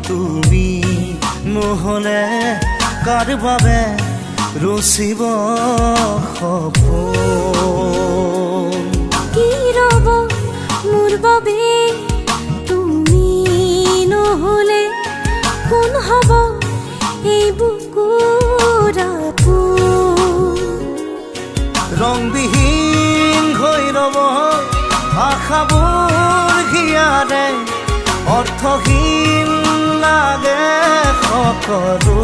তুমি নহলে কাৰ বাবে ৰচিব সপোন কি ৰব মোৰ বাবে তুমি নহলে কোন হব এই বুকুৰ আপোন ৰংবিহীন হৈ ৰব আশাবোৰ হিয়াৰে অৰ্থহীন লাগে সকলো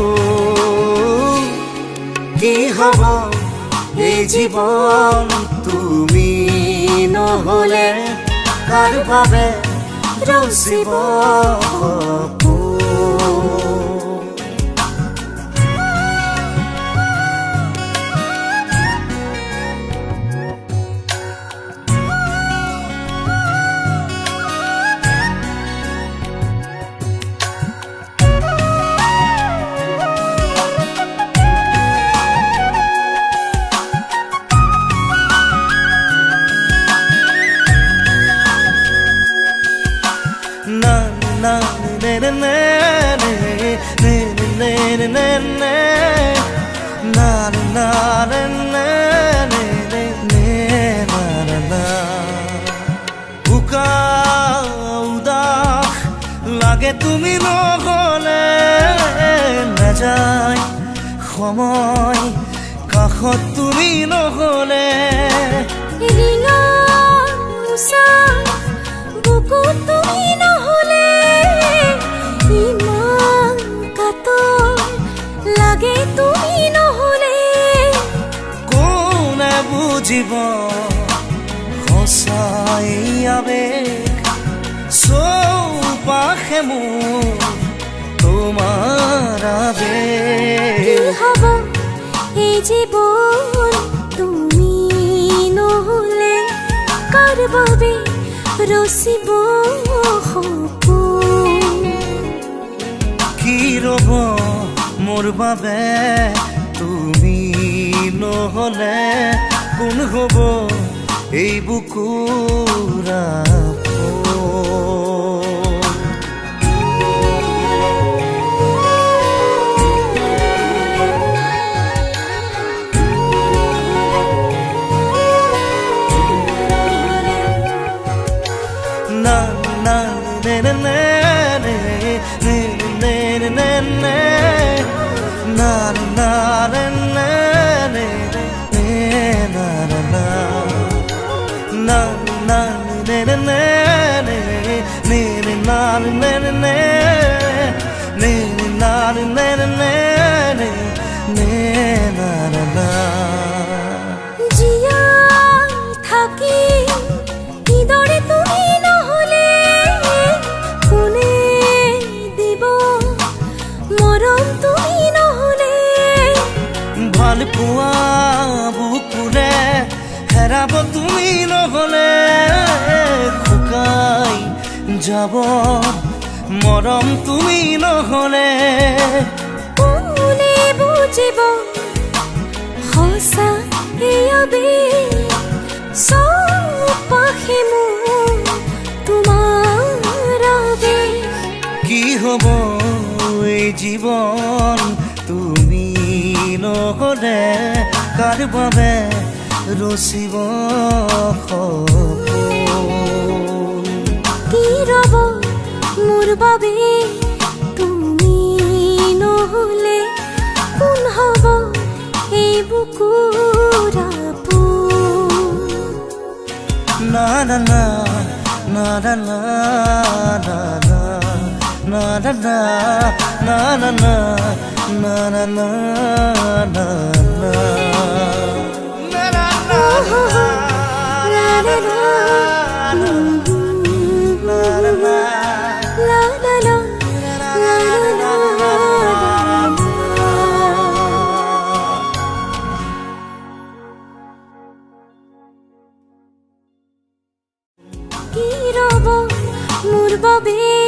কি হব এই জীৱন তুমি নহলে কাৰ বাবে ৰচিব সপোন লাগে তুমি নহলে নাযায় সময় কাষত তুমি নহলে ৰিঙা উষা বুকুত তুমি নহলে ইমান কাতৰ লাগে তুমি নহলে কোনে বুজিব সঁচাই আবেগ চৌপাশে মোৰ তোমাৰ আবেগ কি হব এই জীৱন তুমি নহলে কাৰ বাবে ৰচিব সপোন কি ৰব মোৰ বাবে তুমি নহলে কোন হব এই বুকুৰ জীয়াই থাকি কিদৰে তুমি নহলে কোনে দিব মৰম তুমি নহলে ভাল পোৱা বুকুৰে হেৰাব তুমি নহলে শুকাই যাব মৰম তুমি নহলে কোনে বুজিব সঁচা এই আবেগ চৌপাশে মোৰ তোমাৰ আবেগ কি হব এই জীৱন তুমি নহলে কাৰ বাবে ৰচিব সপোন কি ৰব মোৰ বাবে তুমি নহলে কোন হব এই বুকুৰ আপোন না না না না না না না না না না না না na na na na na কি রব মোর বাবে